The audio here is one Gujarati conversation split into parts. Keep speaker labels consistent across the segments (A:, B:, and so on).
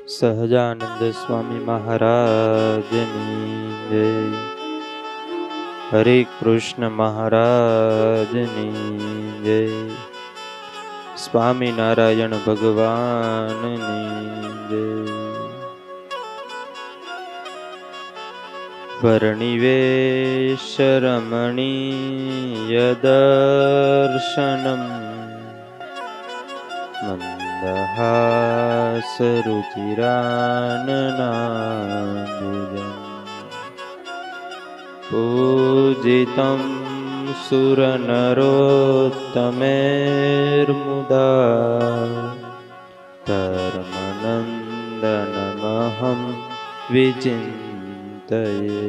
A: સહજાનંદ સ્વામી મહારાજની જય. હરે કૃષ્ણ મહારાજની જય. સ્વામિનારાયણ ભગવાનની જય. વર્ણિવેશ રમણીય દર્શનમ મંદહાસરુચિરાનનાંબુજં પૂજિतं સુરનરોત્તમૈર્મુદા ધર્મનંદનમહં વિચિંતયે.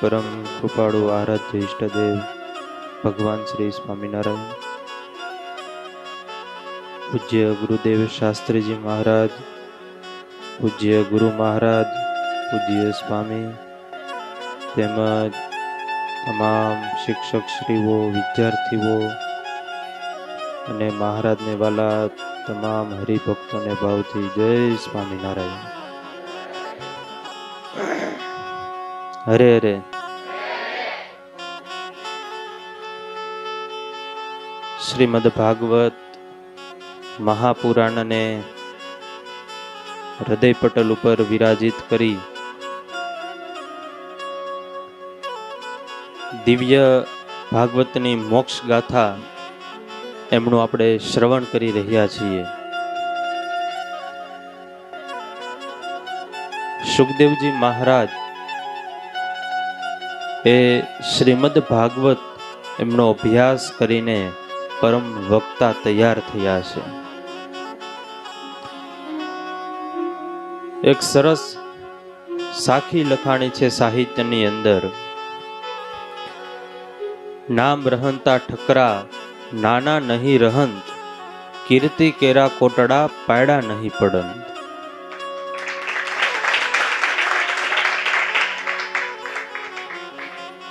A: પરમ કૃપાળુ આરાધ્ય ઈષ્ટદેવ ભગવાન શ્રી સ્વામિનારાયણ, પૂજ્ય ગુરુદેવ શાસ્ત્રીજી મહારાજ, પૂજ્ય ગુરુ મહારાજ, પૂજ્ય સ્વામી તેમજ તમામ શિક્ષક શ્રીઓ, વિદ્યાર્થીઓ અને મહારાજને વાલા તમામ હરિભક્તોને ભાવથી જય સ્વામિનારાયણ. હરે હરે. શ્રીમદ ભાગવત મહાપુરાણને હૃદય પટલ ઉપર વિરાજિત કરી દિવ્ય ભાગવતની મોક્ષ ગાથા એમનું આપણે શ્રવણ કરી રહ્યા છીએ. સુખદેવજી મહારાજ એ શ્રીમદ ભાગવત એમનો અભ્યાસ કરીને પરમ વક્તા તૈયાર થયા છે. એક સરસ સાખી લખાણી છે સાહિત્યની અંદર. નામ રહંતા ઠકરા નાના નહીં રહંત, કીર્તિ કેરા કોટડા પાયડા નહીં પડંત.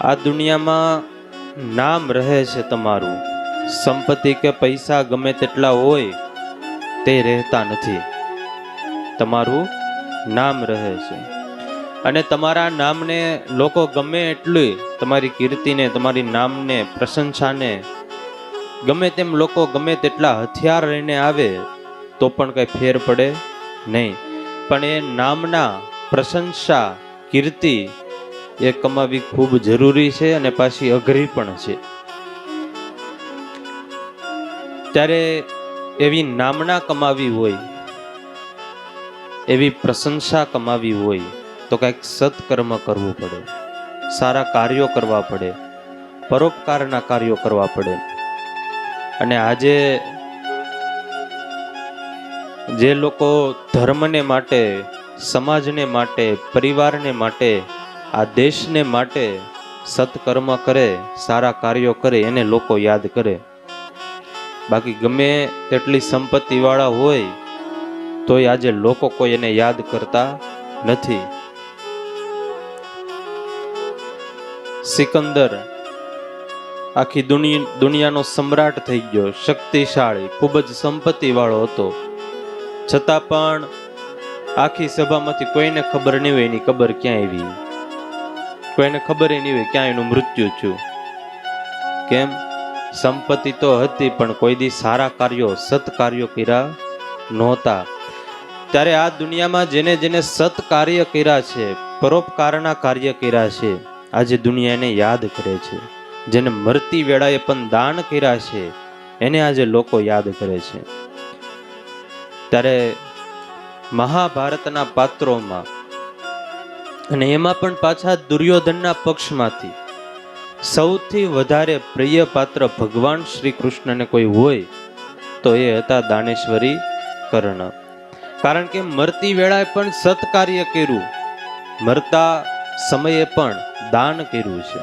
A: આ દુનિયામાં નામ રહે છે તમારું, સંપત્તિ કે પૈસા ગમે તેટલા હોય તે રહેતા નથી. તમારું નામ રહે છે અને તમારા નામને લોકો ગમે એટલી, તમારી કીર્તિને, તમારી નામને, પ્રશંસાને ગમે તેમ લોકો ગમે તેટલા હથિયાર લઈને આવે તો પણ કઈ ફેર પડે નહીં. પણ એ નામના પ્રશંસા, કીર્તિ એ કમાવી ખૂબ જરૂરી છે અને પાછી અઘરી પણ છે. ત્યારે એવી નામના કમાવી હોય, એવી પ્રશંસા કમાવી હોય તો કંઈક સત્કર્મ કરવું પડે, સારા કાર્યો કરવા પડે, પરોપકારના કાર્યો કરવા પડે. અને આજે જે લોકો ધર્મને માટે, સમાજને માટે, પરિવારને માટે, આ દેશને માટે સત્કર્મ કરે, સારા કાર્યો કરે, એને લોકો યાદ કરે. બાકી ગમે તેટલી સંપત્તિ વાળા હોય તોય આજે લોકો કોઈ એને યાદ કરતા નથી. સિકંદર આખી દુનિયાનો સમ્રાટ થઈ ગયો, શક્તિશાળી, ખૂબ જ સંપત્તિ વાળો હતો. છતાં પણ આખી સભામાંથી કોઈને ખબર નહીં હોય એની કબર ક્યાં આવી, કોઈને ખબર નહીં હોય ક્યાં એનું મૃત્યુ થયું. કેમ? સંપત્તિ તો હતી પણ કોઈ દી સારા કાર્યો, સત્કાર્યો કર્યા નહોતા. ત્યારે આ દુનિયામાં જેને જેને સત્કાર્ય કર્યા છે, પરોપકારના કાર્ય કર્યા છે, આજે દુનિયા એને યાદ કરે છે. જેને મરતી વેળાએ પણ દાન કર્યા છે એને આજે લોકો યાદ કરે છે. ત્યારે મહાભારતના પાત્રોમાં, અને એમાં પણ પાછા દુર્યોધનના પક્ષમાંથી સૌથી વધારે પ્રિય પાત્ર ભગવાન શ્રી કૃષ્ણને કોઈ હોય તો એ હતા દાનેશ્વરી કર્ણ. કારણ કે મરતી વેળાએ પણ સત્કાર્ય કર્યું, મરતા સમયે પણ દાન કર્યું છે.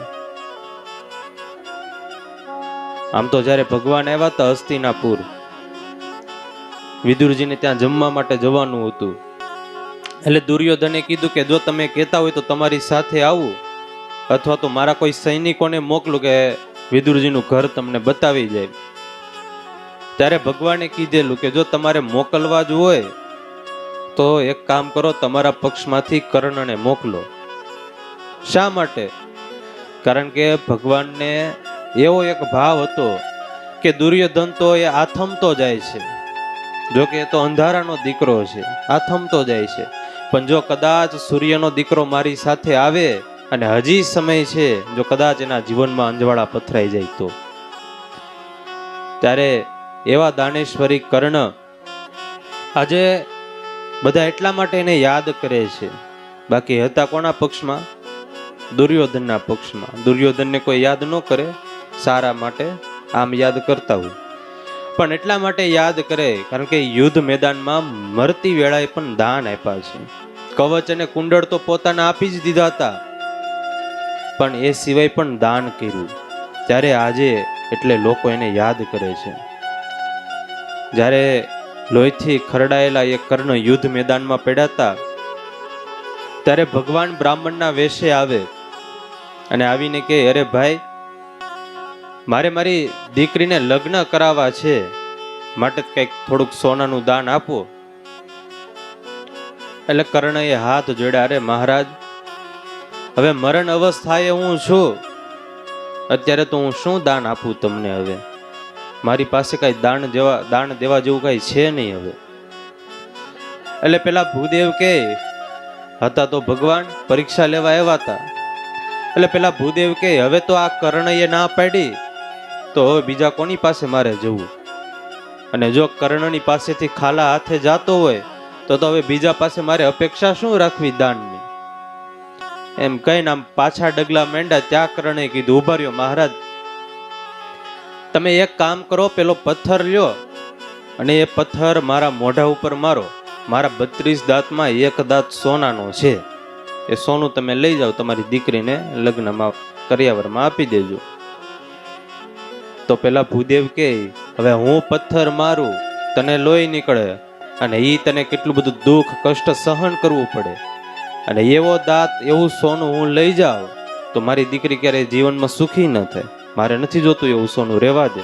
A: આમ તો જ્યારે ભગવાન આવ્યા હતા હસ્તિનાપુર, વિદુરજીને ત્યાં જમવા માટે જવાનું હતું, એટલે દુર્યોધને કીધું કે જો તમે કહેતા હોય તો તમારી સાથે આવું, અથવા તો મારા કોઈ સૈનિકોને મોકલું કે વિદુરજીનું ઘર તમને બતાવી જાય. ત્યારે ભગવાને કીધેલું કે જો તમારે મોકલવા જ હોય તો એક કામ કરો, તમારા પક્ષમાંથી કર્ણને મોકલો. શા માટે? કારણ કે ભગવાનને એવો એક ભાવ હતો કે દુર્યોધન તો એ આથમતો જાય છે, જો કે એ તો અંધારાનો દીકરો છે, આથમતો જાય છે, પણ જો કદાચ સૂર્યનો દીકરો મારી સાથે આવે અને હજી સમય છે, જો કદાચ એના જીવનમાં અંજવાળા પથરાઈ જાય તો. ત્યારે એવા દાનેશ્વરી કર્ણ આજે બધા એટલા માટે એને યાદ કરે છે, બાકી હતા કોના પક્ષમાં? દુર્યોધનના પક્ષમાં. દુર્યોધનને કોઈ યાદ ન કરે સારા માટે, આમ યાદ કરતા હોય, પણ એટલા માટે યાદ કરે કારણ કે યુદ્ધ મેદાનમાં મરતી વેળાએ પણ દાન આપ્યા છે. કવચ અને કુંડળ તો પોતાના આપી જ દીધા હતા, પણ એ સિવાય પણ દાન કર્યું. ત્યારે આજે એટલે લોકો એને યાદ કરે છે. જ્યારે લોહીથી ખરડાયેલા એ કર્ણ યુદ્ધ મેદાનમાં પડ્યા હતા, ત્યારે ભગવાન બ્રાહ્મણના વેશે આવે અને આવીને કહે, અરે ભાઈ, મારે મારી દીકરીને લગ્ન કરાવવા છે, માટે કંઈક થોડુંક સોનાનું દાન આપો. એટલે કર્ણએ હાથ જોડ્યા, અરે મહારાજ, હવે મરણ અવસ્થાએ હું છું, અત્યારે તો હું શું દાન આપું તમને? હવે મારી પાસે કઈ દાન દેવા જેવું કઈ છે નહીં હવે. એટલે પેલા ભૂદેવ કે હતા તો ભગવાન પરીક્ષા લેવા આવ્યા હતા. એટલે પેલા ભૂદેવ કે હવે તો આ કર્ણએ ના પાડી, તો હવે બીજા કોની પાસે મારે જવું? અને જો કર્ણની પાસેથી ખાલા હાથે જાતો હોય તો હવે બીજા પાસે મારે અપેક્ષા શું રાખવી દાનની? એમ કહીને આમ પાછા ડગલા માંડ્યા. ત્યાં કર્ણે કીધું, ઉભા રહ્યો મહારાજ, તમે એક કામ કરો, પેલો પથ્થર લ્યો અને એ પથ્થર મારા મોઢા ઉપર મારો. મારા 32 દાંતમાં એક દાંત સોનાનો છે, એ સોનું તમે લઈ જાઓ, તમારી દીકરીને લગ્નમાં કરિયાવરમાં આપી દેજો. તો પેલા ભૂદેવ કે હવે હું પથ્થર મારું, તને લોહી નીકળે અને ઈ તને કેટલું બધું દુઃખ કષ્ટ સહન કરવું પડે, અને એવો દાંત એવું સોનું હું લઈ જાઉં તો મારી દીકરી ક્યારેય જીવનમાં સુખી ન થાય. મારે નથી જોતું એવું સોનું, રહેવા દે.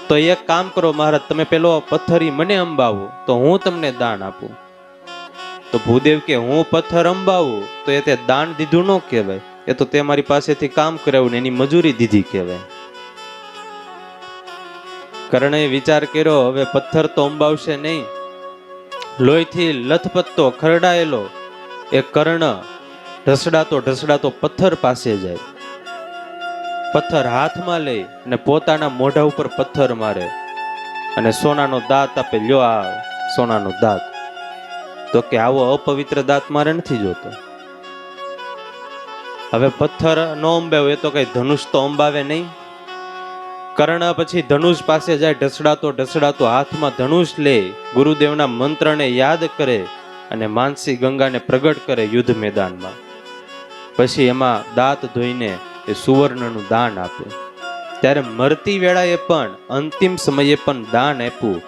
A: તો એક કામ કરો મહારાજ, તમે પેલો પથ્થરી મને અંબાવો તો હું તમને દાન આપું. તો ભૂદેવ કે હું પથ્થર અંબાવું તો એ તે દાન દીધું ન કહેવાય, એ તો તે મારી પાસેથી કામ કરાવ્યું ને એની મજૂરી દીધી કહેવાય. કર્ણે વિચાર કર્યો, હવે પથ્થર તો અંબાવશે નહીં. લોહીથી લથપથતો ખરડાયેલો એ કર્ણ ઢસડાતો પથ્થર પાસે જાય. પથ્થર હાથમાં લઈ અને પોતાના મોઢા ઉપર પથ્થર મારે અને સોનાનો દાંત આપે, લ્યો આ સોનાનો દાંત. તો કે આવો અપવિત્ર દાંત મારે નથી જોતો. હવે પથ્થર નો અંબાવ્યો, એ તો કઈ ધનુષ તો અંબાવે નહીં. કર્ણ પછી ધનુષ પાસે જાય, ઢસડાતો હાથમાં ધનુષ લે, ગુરુદેવના મંત્રને યાદ કરે અને માનસી ગંગાને પ્રગટ કરે યુદ્ધ મેદાનમાં. પછી એમાં દાંત ધોઈને એ સુવર્ણનું દાન આપે. ત્યારે મરતી વેળાએ પણ, અંતિમ સમયે પણ દાન આપ્યું,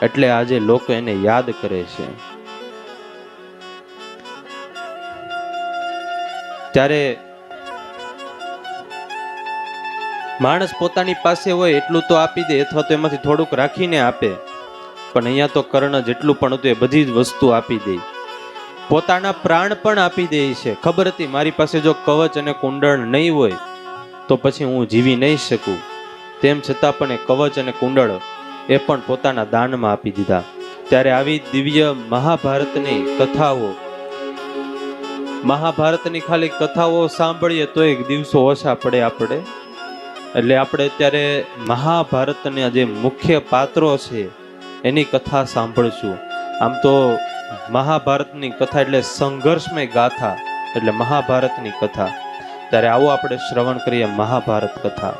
A: એટલે આજે લોકો એને યાદ કરે છે. ત્યારે માણસ પોતાની પાસે હોય એટલું તો આપી દે, અથવા તો એમાંથી થોડુંક રાખીને આપે, પણ અહીંયા તો કર્ણ જેટલું પણ હતું એ બધી જ વસ્તુ આપી દે. પોતાના પ્રાણ પણ આપી દે છે. ખબર હતી મારી પાસે જો કવચ અને કુંડળ નહીં હોય તો પછી હું જીવી નહીં શકું, તેમ છતાં પણ એ કવચ અને કુંડળ એ પણ પોતાના દાનમાં આપી દીધા. ત્યારે આવી દિવ્ય મહાભારતની કથાઓ, મહાભારતની ખાલી કથાઓ સાંભળીએ તો એક દિવસો ઓછા પડે આપણે. એટલે આપણે અત્યારે મહાભારતના જે મુખ્ય પાત્રો છે એની કથા સાંભળશું. આમ તો મહાભારતની કથા એટલે સંઘર્ષમય ગાથા, એટલે મહાભારતની કથા. ત્યારે આવો આપણે શ્રવણ કરીએ મહાભારત કથા.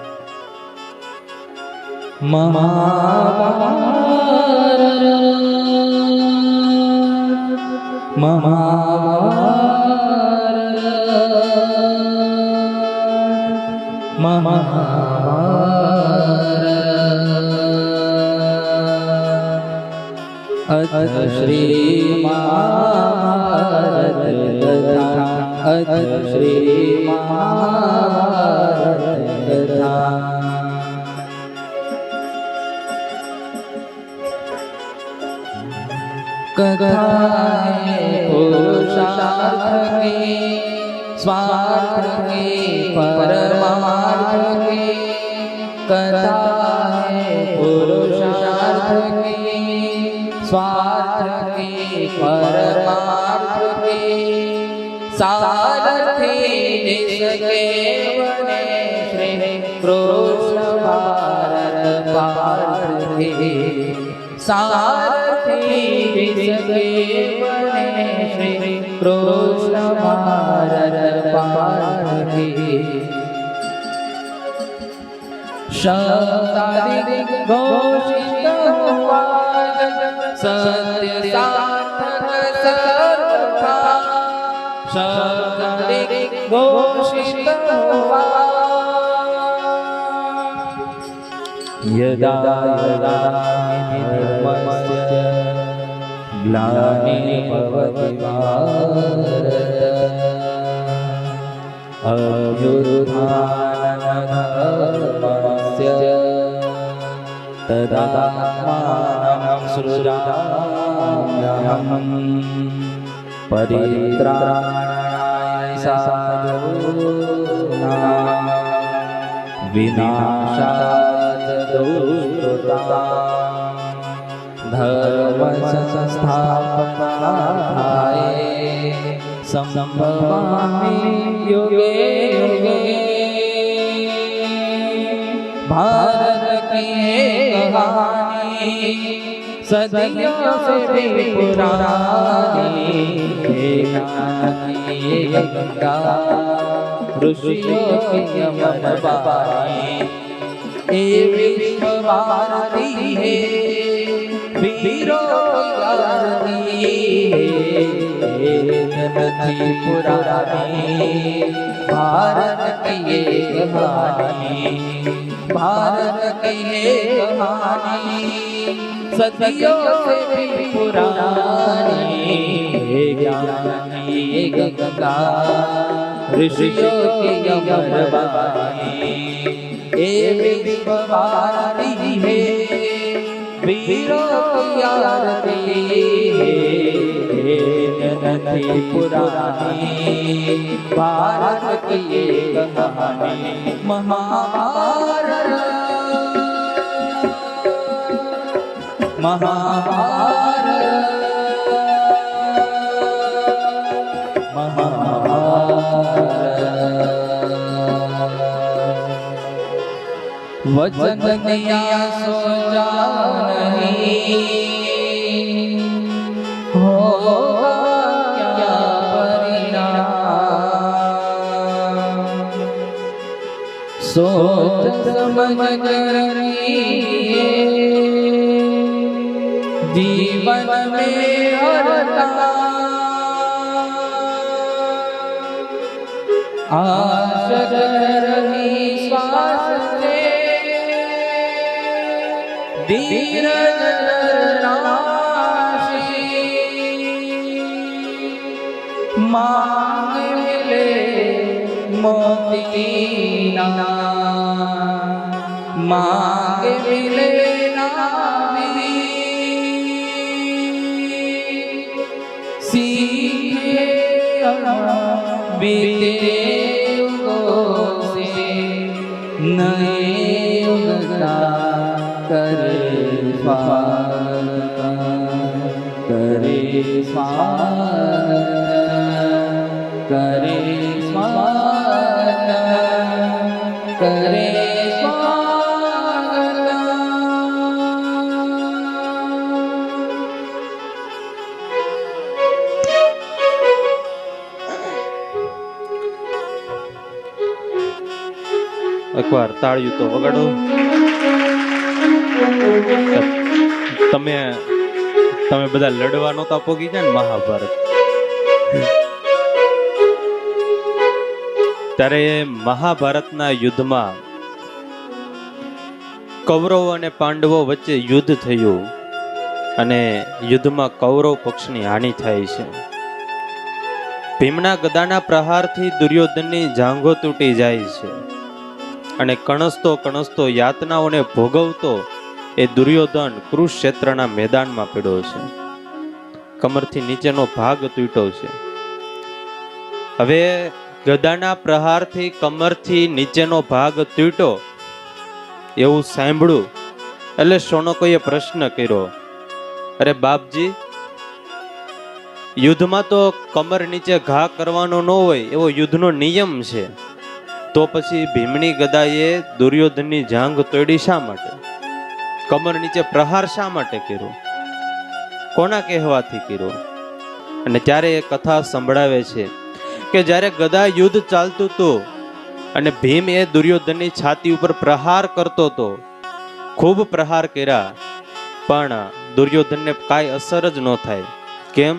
B: श्री महाभारत कथा, श्री महाभारत कथा। कथा है पुरुषार्थ की, स्वार्थ की परमार्थ की। कथा है पुरुषार्थ की, स्वार्थ की परमार्थ की। सारथी जिसके बने श्री कृष्ण भारत पार्थी। सारथी जिसके बने श्री कृष्ण भारत पार्थी। शब्दादि घोषित हुआ सत्य सार्थक सर्वथा। शब्दादि घोषित हुआ यदा यदा धर्मस्य ग्लानिर्भवति भारत। अभ्युत्थानधर्मस्य तदात्मानं सृजाम्यहम्। परित्राणाय साधूनां विनाशाय दुष्कृतां। धर्म संस्थापनाय संभवामि युगे युगे। भारत की कहानी सदियों से भी पुरानी। गंगा ऋषियों की अमर वाणी। ए विश्व भारती है वीरों की आरती है। जनती पुरानी भारत की ये कहानी। भारत की ये कहानी सदियों से भी पुरानी। ज्ञानी गंगा ऋषियों की अमर वाणी। ए विश्व भारती है वीरों की आरती है। जनती पुरानी भारत की ये कहानी। महाभारत महाभारत वचन दिया सो जा नहीं। होगा क्या परिणाम। सोच समझ कर जीवन में हर आश रही श्वास से। धीरज नाशी मांग मिले मोती ना। मांग मिले ना सीखे बीते युगों से। नए युग का करे स्वागत। करे स्वागत। करे स्वागत। करे स्वागत।
A: એક વાર તાળીઓ તો વગાડો. તમે તમે બધા લડવા નહોતા પોગી ગયા ને મહાભારત, ત્યારે મહાભારતના યુદ્ધમાં કૌરવો અને પાંડવો વચ્ચે યુદ્ધ થયું અને યુદ્ધમાં કૌરવ પક્ષની હાનિ થાય છે. ભીમના ગદાના પ્રહારથી દુર્યોધનની જાંઘો તૂટી જાય છે અને કણસતો કણસતો યાતનાઓને ભોગવતો એ દુર્યોધન કુરુક્ષેત્રના મેદાનમાં પડ્યો છે. કમરથી નીચેનો ભાગ તૂટ્યો છે. હવે ગદાના પ્રહારથી કમરથી નીચેનો ભાગ તૂટ્યો એવું સાંભળ્યું એટલે શૌનકોએ પ્રશ્ન કર્યો, અરે બાપજી, યુદ્ધમાં તો કમર નીચે ઘા કરવાનો ન હોય એવો યુદ્ધનો નિયમ છે, તો પછી ભીમની ગદાએ દુર્યોધનની જાંઘ તોડી શા માટે? કમર નીચે પ્રહાર શા માટે કર્યો? કોના કહેવાથી કર્યો? અને ત્યારે એ કથા સંભળાવે છે કે જ્યારે ગદા યુદ્ધ ચાલતું હતું અને ભીમ એ દુર્યોધનની છાતી ઉપર પ્રહાર કરતો હતો, ખૂબ પ્રહાર કર્યા, પણ દુર્યોધનને કાંઈ અસર જ ન થાય. કેમ?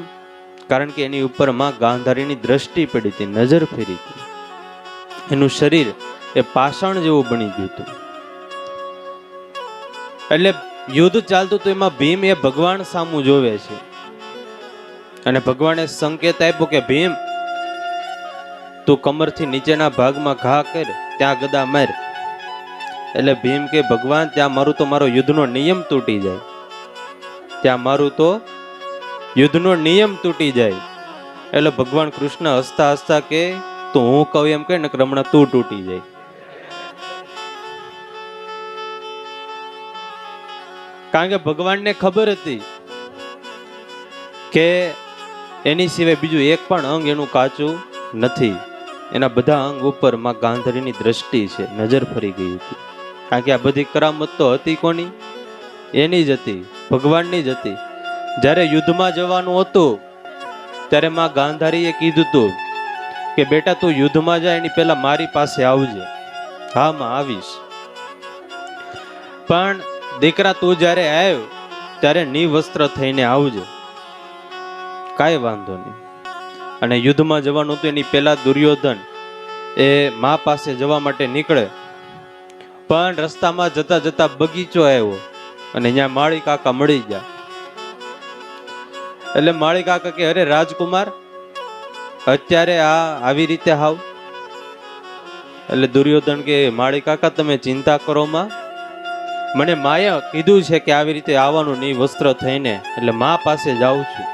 A: કારણ કે એની ઉપર માં ગાંધારીની દ્રષ્ટિ પડી હતી, નજર ફેરી હતી. એનું શરીર એ પાષાણ જેવું બની ગયું હતું. એટલે યુદ્ધ ચાલતું હતું એમાં ભીમ એ ભગવાન સામું જોવે છે અને ભગવાને સંકેત આપ્યો કે ભીમ, તું કમરથી નીચેના ભાગમાં ઘા કર, ત્યાં ગદા માર. એટલે ભીમ કે ભગવાન, ત્યાં મારું તો મારો યુદ્ધનો નિયમ તૂટી જાય, ત્યાં મારું તો યુદ્ધનો નિયમ તૂટી જાય. એટલે ભગવાન કૃષ્ણ હસતા હસતા કે તું હું કહું એમ કે નકર હમણાં તું તૂટી જાય. કારણ કે ભગવાનને ખબર હતી કે એની સિવાય બીજું એક પણ અંગ એનું કાચું નથી. એના બધા અંગ ઉપર માં ગાંધારીની દ્રષ્ટિ છે, નજર ફરી ગઈ હતી. કારણ કે આ બધી કરામત તો હતી કોની? એની જ હતી, ભગવાનની જ હતી. જ્યારે યુદ્ધમાં જવાનું હતું ત્યારે માં ગાંધારીએ કીધું હતું કે બેટા તું યુદ્ધમાં જાય એની પહેલા મારી પાસે આવજે. હા માં આવીશ, પણ દીકરા તું જ્યારે આવ્યો ત્યારે નિવસ્ત્ર થઈને આવજે. કાંઈ વાંધો નહીં. અને યુદ્ધમાં જવાનું હતું એની પહેલા દુર્યોધન એ મા પાસે જવા માટે નીકળે, પણ રસ્તામાં જતા જતા બગીચો આવ્યો અને ત્યાં માળી કાકા મળી ગયા. એટલે માળી કાકા કે અરે રાજકુમાર, અત્યારે આવી રીતે હાવ? એટલે દુર્યોધન કે માળી કાકા તમે ચિંતા કરો માં, મને માએ કીધું છે કે આવી રીતે આવવાનું નહીં વસ્ત્ર થઈને, એટલે મા પાસે જાઉં છું.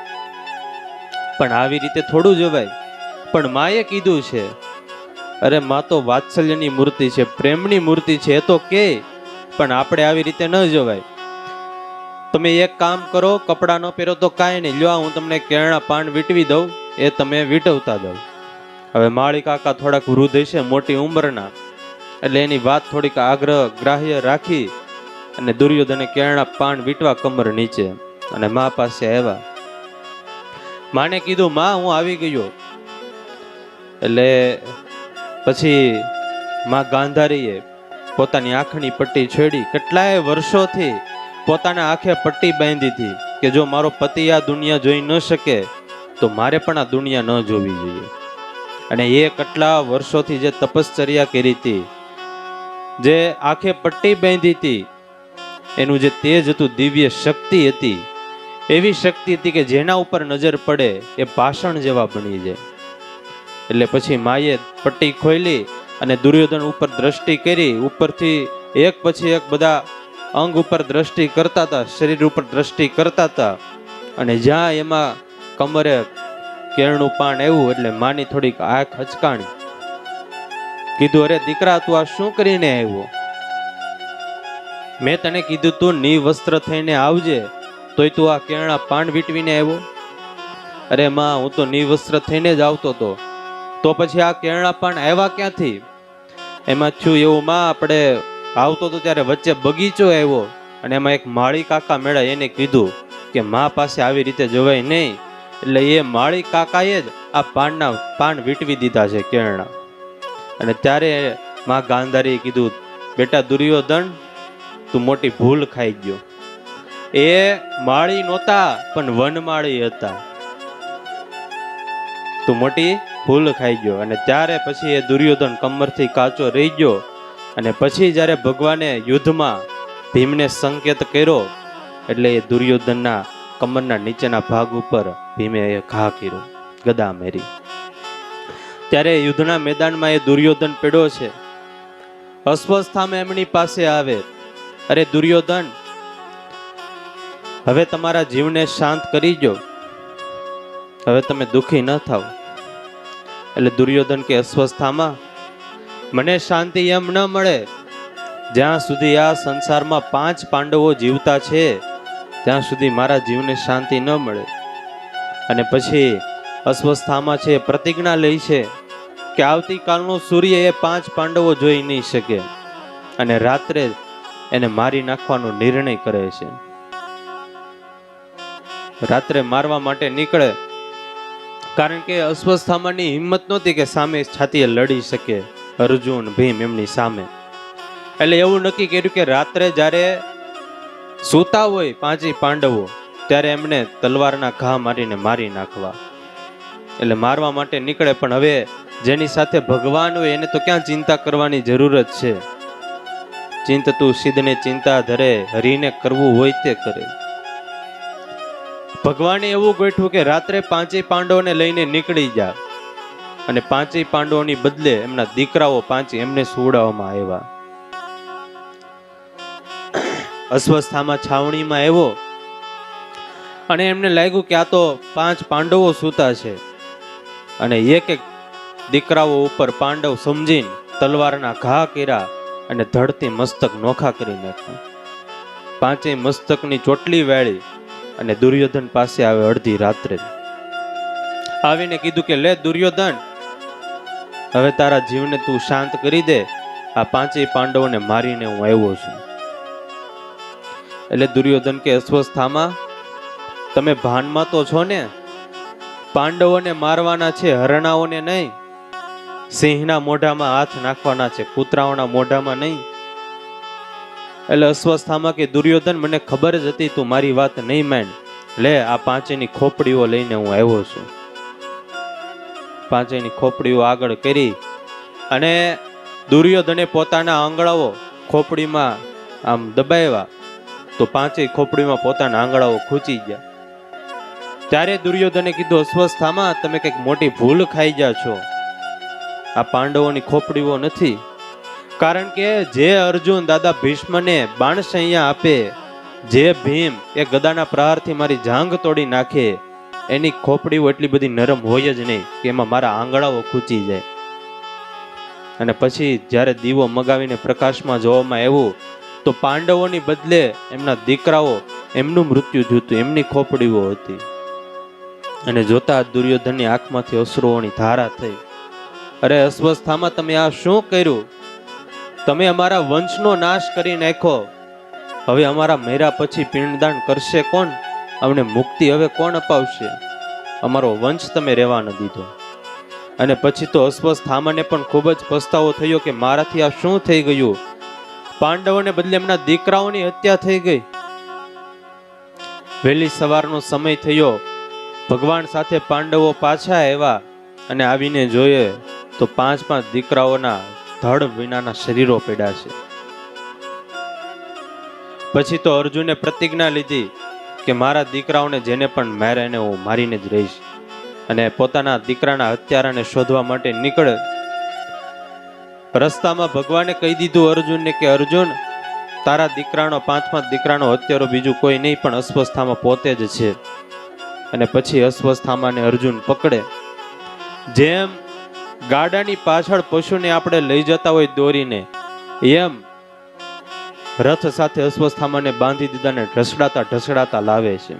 A: પણ આવી રીતે થોડું જવાય, પણ માએ કીધું છે. અરે માં તો વાત્સલ્યની મૂર્તિ છે, પ્રેમની મૂર્તિ છે, એ તો કે, પણ આપણે આવી રીતે ન જવાય. તમે એક કામ કરો, કપડાં ન પહેરો તો કાંઈ નહીં, લ્યો હું તમને કેળના પાન વીટવી દઉં, એ તમે વીટવતા દઉં. હવે માળી કાકા થોડાક વૃદ્ધ છે, મોટી ઉંમરના, એટલે એની વાત થોડીક આગ્રહ ગ્રાહ્ય રાખી અને દુર્યોધને કેળના પાન વીટવા કમર નીચે અને મા પાસે આવ્યા. માને કીધું માં હું આવી ગયો. એટલે પછી માં ગાંધારીએ પોતાની આંખની પટ્ટી છોડી. કેટલાય વર્ષોથી પોતાના આંખે પટ્ટી બાંધી હતી કે જો મારો પતિ આ દુનિયા જોઈ ન શકે તો મારે પણ આ દુનિયા ન જોવી જોઈએ. અને એ કેટલા વર્ષોથી જે તપશ્ચર્યા કરી હતી, જે આંખે પટ્ટી બાંધી હતી, એનું જે તેજ હતું, દિવ્ય શક્તિ હતી, એવી શક્તિ હતી કે જેના ઉપર નજર પડે એ પાષાણ જેવા બની જાય. એટલે પછી માએ પટ્ટી ખોલી અને દુર્યોધન ઉપર દ્રષ્ટિ કરી. ઉપરથી એક પછી એક બધા અંગ ઉપર દ્રષ્ટિ કરતા હતા, શરીર ઉપર દ્રષ્ટિ કરતા હતા. અને જ્યાં એમાં કમરે કેળનું પાન આવ્યું એટલે માની થોડીક આંખ હચકાણી. કીધું અરે દીકરા તું આ શું કરીને આવ્યો? મેં તને કીધું તું નિવસ્ત્ર થઈને આવજે, તોય તું આ કેળના પાન વીટવીને આવ્યો? અરે માં હું તો નિવસ્ત્ર થઈને જ આવતો હતો. તો પછી આ કેળના પાન આવ્યા ક્યાંથી? એમાં છું એવું માં, આપણે આવતો હતો ત્યારે વચ્ચે બગીચો આવ્યો અને એમાં એક માળી કાકા મળ્યા. એને કીધું કે મા પાસે આવી રીતે જવાય નહીં, એટલે એ માળી કાકાએ જ આ પાન વીટવી દીધા છે કેળના. અને ત્યારે માં ગાંધારીએ કીધું બેટા દુર્યોધન, તું મોટી ભૂલ ખાઈ ગયો. એ માળી નહોતા પણ વનમાળી હતા, તું મોટી ભૂલ ખાઈ ગયો. અને ત્યારે પછી એ દુર્યોધન કમરથી કાચો રહી ગયો. અને પછી જ્યારે ભગવાને યુદ્ધમાં ભીમને સંકેત કર્યો એટલે એ દુર્યોધનના કમરના નીચેના ભાગ ઉપર ભીમે ઘા કર્યો, ગદા મેરી. ત્યારે યુદ્ધના મેદાનમાં એ દુર્યોધન પડ્યો છે. અસ્વસ્થામાં એમની પાસે આવે, અરે દુર્યોધન, હવે તમારા જીવને શાંત કરી જો. હવે તમે દુઃખી ન થાવ. એટલે દુર્યોધન કે અસ્વસ્થામાં, મને શાંતિ એમ ન મળે જ્યાં સુધી આ સંસારમાં 5 પાંડવો જીવતા છે ત્યાં સુધી મારા જીવને શાંતિ ન મળે. અને પછી અસ્વસ્થામાં છે પ્રતિજ્ઞા લે છે કે આવતીકાલનો સૂર્ય એ 5 પાંડવો જોઈ નહીં શકે અને રાત્રે એને મારી નાખવાનો નિર્ણય કરે છે. રાત્રે મારવા માટે નીકળે, કારણ કે અસ્વસ્થામાની હિંમત નહોતી કે સામે છાતીએ લડી શકે અર્જુન ભીમ એમની સામે. એટલે એવું નક્કી કર્યું કે રાત્રે જ્યારે સૂતા હોય 5 પાંડવો ત્યારે એમને તલવારના ઘા મારીને મારી નાખવા. એટલે મારવા માટે નીકળે, પણ હવે જેની સાથે ભગવાન હોય એને તો ક્યાં ચિંતા કરવાની જરૂર જ છે. ચિંતતું સિદ્ધને ચિંતા ધરે, હરીને કરવું હોય તે કરે. ભગવાને એવું ગોઠવું કે રાત્રે 5 પાંડવોને લઈને નીકળી જા, અને 5 પાંડવોની બદલે એમના દીકરાઓ 5 એમને સુવડાવવામાં આવ્યા. અસ્વસ્થામાં છાવણીમાં આવ્યો અને એમને લાગ્યું કે આ તો 5 પાંડવો સૂતા છે, અને એક દીકરાઓ ઉપર પાંડવ સમજીને તલવારના ઘા કર્યા અને ધડથી મસ્તક નોખા કરી નાખ્યા. 5 મસ્તકની ચોટલી વાળી અને દુર્યોધન પાસે આવે અડધી રાત્રે. આવીને કીધું કે લે દુર્યોધન, હવે તારા જીવને તું શાંત કરી દે, આ 5 પાંડવોને મારીને હું આવ્યો છું. એટલે દુર્યોધન કે અસ્વસ્થામાં, તમે ભાનમાં તો છો ને? પાંડવોને મારવાના છે, હરણાઓને નહીં. સિંહના મોઢામાં હાથ નાખવાના છે, કૂતરાઓના મોઢામાં નહીં. એટલે અસ્વસ્થામાં કે દુર્યોધન, મને ખબર જ હતી તું મારી વાત નહીં માન. લે આ 5ની ખોપડીઓ લઈને હું આવ્યો છું. 5ની ખોપડીઓ આગળ કરી અને દુર્યોધને પોતાના આંગળાઓ ખોપડીમાં આમ દબાવ્યા, તો 5 ખોપડીમાં પોતાના આંગળાઓ ખૂંચી ગયા. ત્યારે દુર્યોધને કીધું, અસ્વસ્થામાં તમે કંઈક મોટી ભૂલ ખાઈ ગયા છો. આ પાંડવોની ખોપડીઓ નથી. કારણ કે જે અર્જુન દાદા ભીષ્મને બાણશૈયા આપે, જે ભીમ એ ગદાના પ્રહારથી મારી જાંઘ તોડી નાખે, એની ખોપડીઓ એટલી બધી નરમ હોય જ નહીં કે એમાં મારા આંગળાઓ ખૂંચી જાય. અને પછી જ્યારે દીવો મગાવીને પ્રકાશમાં જોવામાં આવ્યું તો પાંડવોની બદલે એમના દીકરાઓ એમનું મૃત્યુ જોતું, એમની ખોપડીઓ હતી. અને જોતા દુર્યોધનની આંખમાંથી અશ્રુઓની ધારા થઈ. અરે અસ્વસ્થામાં, તમે આ શું કર્યું? તમે અમારા વંશનો નાશ કરી નાખ્યો. હવે અમારા મેરા પછી પિંડદાન કરશે કોણ? અમને મુક્તિ હવે કોણ અપાવશે? અમારો વંશ તમે રહેવા ન દીધો. અને પછી તો અસ્વસ્થામાને પણ ખૂબ જ પસ્તાવો થયો કે મારાથી આ શું થઈ ગયું? પાંડવોને બદલે એમના દીકરાઓની હત્યા થઈ ગઈ. વહેલી સવારનો સમય થયો, ભગવાન સાથે પાંડવો પાછા આવ્યા અને આવીને જોઈએ તો 5 દીકરાઓના ધડ વિનાના શરીરો પડ્યા છે. પછી તો અર્જુને પ્રતિજ્ઞા લીધી કે મારા દીકરાઓને જેને પણ મારે એને હું મારીને જ રહીશ. અને પોતાના દીકરાના હત્યારાને શોધવા માટે નીકળે. રસ્તામાં ભગવાને કહી દીધું અર્જુનને કે અર્જુન, તારા દીકરાનો 5 દીકરાનો હત્યારો બીજું કોઈ નહીં પણ અસ્વસ્થામાં પોતે જ છે. અને પછી અસ્વસ્થામાને અર્જુન પકડે. જેમ ગાડાની પાછળ પશુને આપણે લઈ જતા હોય દોરીને, એમ રથ સાથે અસ્વસ્થામાને બાંધી દીધાને ઢસડાતા લાવે છે.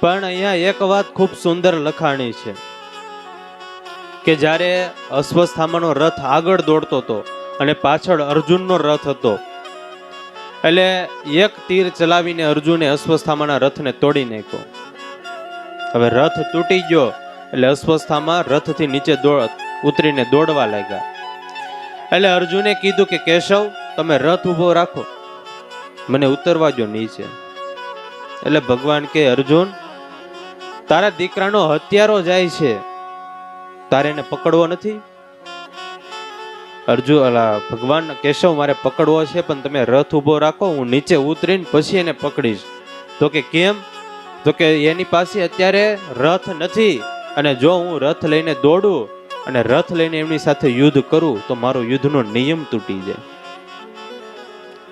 A: પણ અહીંયા એક વાત ખૂબ સુંદર લખાણી છે કે જ્યારે અસ્વસ્થામાનો રથ આગળ દોડતો હતો અને પાછળ અર્જુનનો રથ હતો, એટલે એક તીર ચલાવીને અર્જુને અસ્વસ્થામાના રથને તોડી નાખ્યો. હવે રથ તૂટી ગયો એટલે અસ્વસ્થામાં રથથી નીચે ઉતરીને દોડવા લાગ્યા. એટલે અર્જુને કીધું કે કેશવ, તમે રથ ઊભો રાખો, મને ઉતરવા જો નીચે. એટલે ભગવાન કે અર્જુન, તારા દીકરાનો હત્યારો જાય છે, તારે એને પકડવો નથી? ભગવાન કેશવ, મારે પકડવો છે, પણ તમે રથ ઊભો રાખો, હું નીચે ઉતરીને પછી એને પકડીશ. તો કે કેમ? તો કે એની પાસે અત્યારે રથ નથી, અને જો હું રથ લઈને દોડું અને રથ લઈને એમની સાથે યુદ્ધ કરું તો મારો યુદ્ધનો નિયમ તૂટી જાય.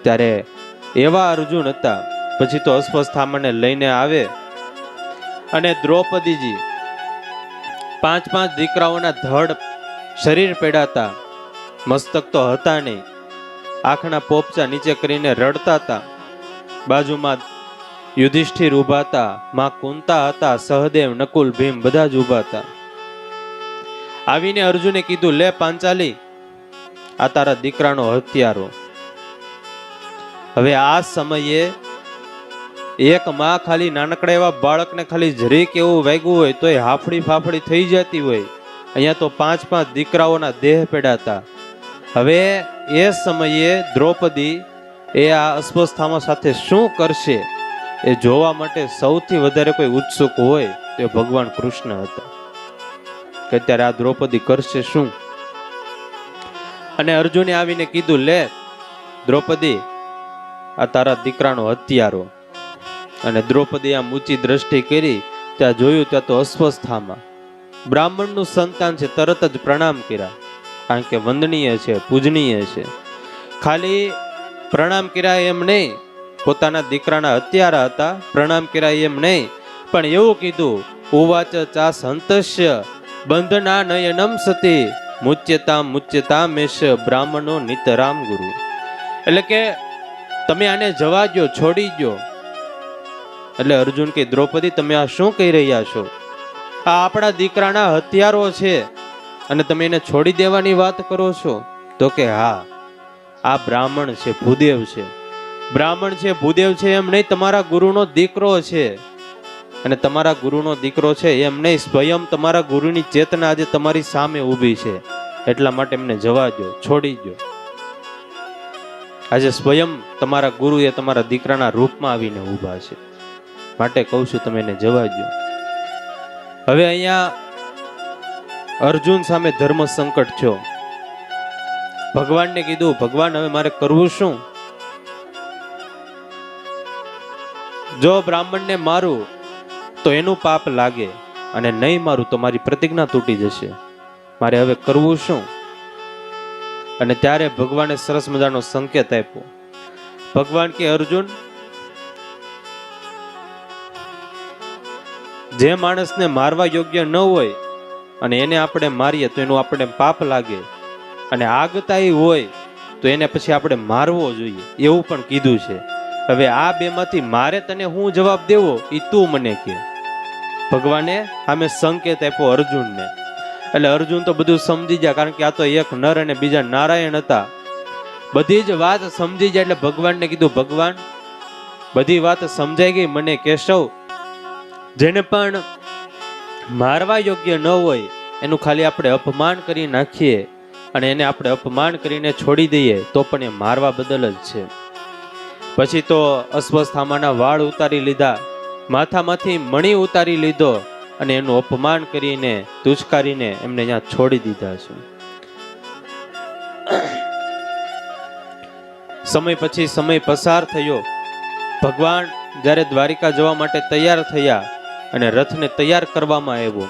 A: ત્યારે એવા અર્જુન હતા. પછી તો અસ્વસ્થામાને લઈને આવે અને દ્રૌપદીજી પાંચ દીકરાઓના ધડ શરીર પેડાતા, મસ્તક તો હતા નહીં, આંખના પોપચા નીચે કરીને રડતા હતા. બાજુમાં યુધિષ્ઠિર ઊભા હતા, માં કુંતા હતા, સહદેવ, નકુલ, ભીમ બધા જ ઊભા હતા. આવીને અર્જુને કીધું, લે પાંચાલી, આ તારા દીકરાનો હત્યારો. હવે આ સમયે એક માં ખાલી નાનકડા એવા બાળકને ખાલી જરીક એવું વાગ્યું હોય તોય હાફડી ફાફડી થઈ જતી હોય. અહીંયા તો પાંચ દીકરાઓના દેહ પેડાતા. હવે એ સમયે દ્રૌપદી એ આ અસ્વસ્થામાં સાથે શું કરશે એ જોવા માટે સૌથી વધારે કોઈ ઉત્સુક હોય તો ભગવાન કૃષ્ણ હતા કે અત્યારે આ દ્રૌપદી કરશે શું. અને અર્જુને આવીને કીધું, લે દ્રૌપદી, આ તારા દીકરાનો હત્યારો. અને દ્રૌપદી આમ ઊંચી દ્રષ્ટિ કરી, ત્યાં જોયું ત્યાં તો અસ્વસ્થામાં બ્રાહ્મણનું સંતાન છે. તરત જ પ્રણામ કર્યા, કારણ કે વંદનીય છે, પૂજનીય છે. ખાલી પ્રણામ કર્યા એમ નહીં, પોતાના દીકરાના હત્યારા હતા, પ્રણામ કર્યા એમ નહીં, પણ એવું કીધું, ઉવાચ ચા સંતસ્ય બંધના નયનમ સતી મુચ્યતા મેશ બ્રાહ્મણો નિતરામ ગુરુ. એટલે કે તમે આને જવા દો, છોડી દો. એટલે અર્જુન કે, દ્રૌપદી તમે આ શું કહી રહ્યા છો? આ આપણા દીકરાના હત્યારો છે અને તમે એને છોડી દેવાની વાત કરો છો? તો કે હા, આ બ્રાહ્મણ છે, ભૂદેવ છે. બ્રાહ્મણ છે, ભૂદેવ છે એમ નહીં, તમારા ગુરુનો દીકરો છે. અને તમારા ગુરુનો દીકરો છે એમ નહીં, સ્વયં તમારા ગુરુની ચેતના આજે તમારી સામે ઊભી છે. એટલા માટે એમને જવા દો, છોડી દો. આજે સ્વયં તમારા ગુરુ એ તમારા દીકરાના રૂપમાં આવીને ઊભા છે, માટે કહું છું તમે એને જવા દો. હવે અહીંયા અર્જુન સામે ધર્મ સંકટ થયો. ભગવાનને કીધું, ભગવાન હવે મારે કરવું શું? જો બ્રાહ્મણને મારું તો એનું પાપ લાગે, અને નહીં મારું તો મારી પ્રતિજ્ઞા તૂટી જશે. મારે હવે કરવું શું? અને ત્યારે ભગવાને સરસ મજાનો સંકેત આપ્યો. ભગવાન કે, અર્જુન, જે માણસને મારવા યોગ્ય ન હોય અને એને આપણે મારીએ તો એનું આપણે પાપ લાગે, અને આગતાઈ હોય તો એને પછી આપણે મારવો જોઈએ, એવું પણ કીધું છે. હવે આ બેમાંથી મારે તને હું જવાબ દેવો એ તું મને કે. ભગવાને આમે સંકેત આપ્યો અર્જુનને. એટલે અર્જુન તો બધું સમજી ગયા, કારણ કે આ તો એક નર અને બીજા નારાયણ હતા. બધી જ વાત સમજી જાય એટલે ભગવાનને કીધું, ભગવાન બધી વાત સમજાઈ ગઈ, મને કેશવ, જેને પણ મારવા યોગ્ય ન હોય એનું ખાલી આપણે અપમાન કરી નાખીએ અને એને આપણે અપમાન કરીને છોડી દઈએ તો પણ એ મારવા બદલ જ છે. પછી તો અશ્વસ્થામાના વાળ ઉતારી લીધા, માથામાંથી મણી ઉતારી લીધો અને એનું અપમાન કરીને તુચકારીને એમને ત્યાં છોડી દીધા છે. સમય પછી સમય પસાર થયો. ભગવાન જ્યારે દ્વારિકા જવા માટે તૈયાર થયા અને રથને તૈયાર કરવામાં આવ્યો.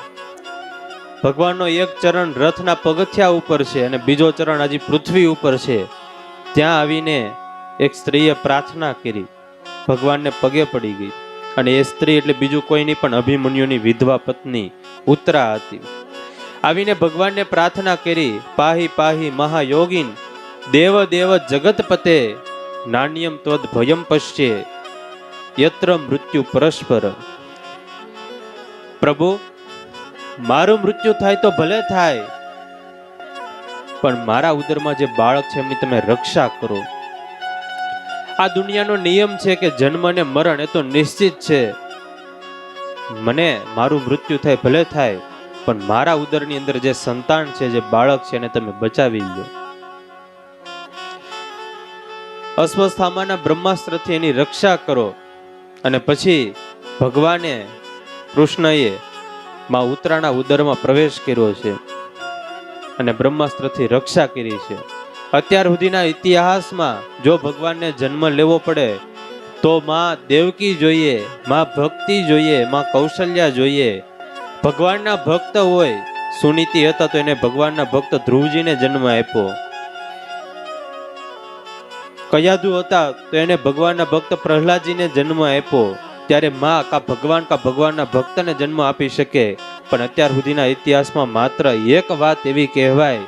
A: ભગવાનનો એક ચરણ રથના પગથિયા ઉપર છે અને બીજો ચરણ હજી પૃથ્વી ઉપર છે. ત્યાં આવીને એક સ્ત્રીએ પ્રાર્થના કરી, ભગવાનને પગે પડી ગઈ. અને એ સ્ત્રી એટલે બીજું કોઈ નહીં પણ અભિમન્યુની વિધવા પત્ની ઉત્તરા હતી. આવીને ભગવાનને પ્રાર્થના કરી, પાહી પાહી મહાયોગીન દેવ દેવ જગતપતે નાન્યમ ત્વદ ભયમ પશ્યે યત્ર મૃત્યુ પરસ્પર. પ્રભુ, મારું મૃત્યુ થાય તો ભલે થાય, પણ મારા ઉદરમાં જે બાળક છે એમની તમે રક્ષા કરો. આ દુનિયાનો નિયમ છે કે જન્મ અને મરણ એ તો નિશ્ચિત છે. મને મારું મૃત્યુ થાય ભલે થાય, પણ મારા ઉદરની અંદર જે સંતાન છે, જે બાળક છે, એને તમે બચાવી લો. અશ્વસ્થામાના બ્રહ્માસ્ત્રથી એની રક્ષા કરો. અને પછી ભગવાને કૃષ્ણએ માં ઉત્તરાના ઉદરમાં પ્રવેશ કર્યો છે અને બ્રહ્માસ્ત્રથી રક્ષા કરી છે. અત્યાર સુધીના ઇતિહાસમાં જો ભગવાનને જન્મ લેવો પડે તો માં દેવકી જોઈએ, માં ભક્તિ જોઈએ, માં કૌશલ્યા જોઈએ. ભગવાનના ભક્ત હોય, સુનીતિ હતા તો એને ભગવાનના ભક્ત ધ્રુવજીને જન્મ આપ્યો. કયાદુ હતા તો એને ભગવાનના ભક્ત પ્રહલાદજીને જન્મ આપ્યો. ત્યારે માં કા ભગવાનના ભક્તને જન્મ આપી શકે પણ અત્યાર સુધીના ઇતિહાસમાં માત્ર એક વાત એવી કહેવાય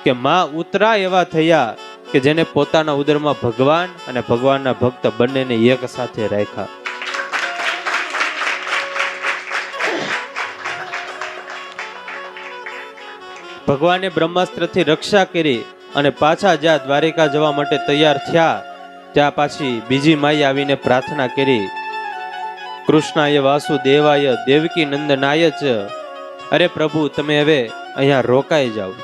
A: કે માં ઉતરા એવા થયા કે જેને પોતાના ઉદરમાં ભગવાન અને ભગવાનના ભક્ત બંનેને એક સાથે રાખ્યા. ભગવાને બ્રહ્માસ્ત્રથી રક્ષા કરી અને પાછા જ્યાં દ્વારિકા જવા માટે તૈયાર થયા ત્યાં પાછી બીજી માઈ આવીને પ્રાર્થના કરી, કૃષ્ણાય વાસુદેવાય દેવકી નંદનાય ચ, અરે પ્રભુ તમે હવે અહીંયા રોકાઈ જાઓ.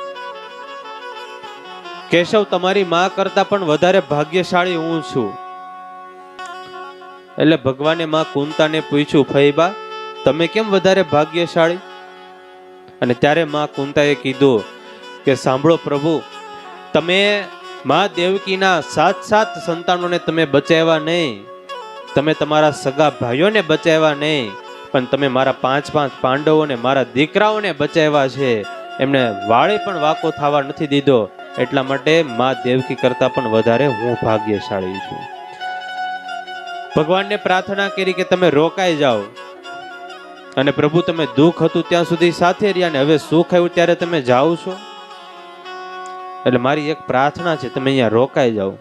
A: કેશવ તમારી માં કરતા પણ વધારે ભાગ્યશાળી હું છું. એટલે ભગવાને માં કુંતાને પૂછ્યું, ફઈબા તમે કેમ વધારે ભાગ્યશાળી? અને ત્યારે માં કુંતાએ કીધું કે સાંભળો પ્રભુ, તમે માં દેવકીના 7 સંતાનોને તમે બચાવ્યા નહીં, તમે તમારા સગા ભાઈઓને બચાવ્યા નહીં, પણ તમે મારા 5 પાંડવોને, મારા દીકરાઓને બચાવ્યા છે. એમને વાળે પણ વાકો થવા નથી દીધો. એટલા માટે માં દેવકી કરતા પણ વધારે હું ભાગ્યશાળી છું. ભગવાનને પ્રાર્થના કરી કે તમે રોકાઈ જાઓ, અને પ્રભુ તમે દુઃખ હતું ત્યાં સુધી સાથે રહ્યા ને હવે સુખ આવ્યું ત્યારે તમે જાઓ છો, એટલે મારી એક પ્રાર્થના છે, તમે અહીંયા રોકાઈ જાઓ.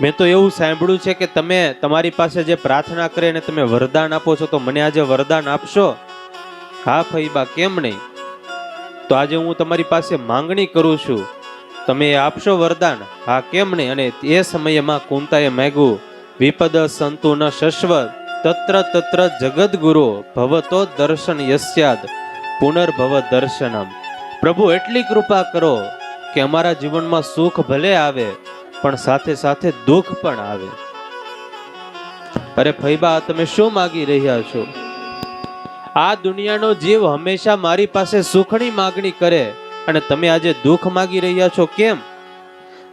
A: મેં તો એવું સાંભળ્યું છે કે તમે તમારી પાસે જે પ્રાર્થના કરે ને તમે વરદાન આપો છો, તો મને આજે વરદાન આપશો? હા ફઈબા, કેમ નહીં? તો આજે હું તમારી પાસે માંગણી કરું છું, તમે આપશો વરદાન? હા, કેમ નહીં? અને એ સમયે માં કુંતાએ માંગ્યું, વિપદ સંતુ ન શશ્વ તત્ર તત્ર જગદગુરુ ભવતો દર્શન યસ્યાદ પુનર્ભવ દર્શનમ. પ્રભુ એટલી કૃપા કરો કે અમારા જીવનમાં સુખ ભલે આવે પણ સાથે સાથે દુઃખ પણ આવે. અરે ફઈબા, તમે શું માગી રહ્યા છો? આ દુનિયાનો જીવ હંમેશા મારી પાસે સુખની માગણી કરે અને તમે આજે દુઃખ માગી રહ્યા છો, કેમ?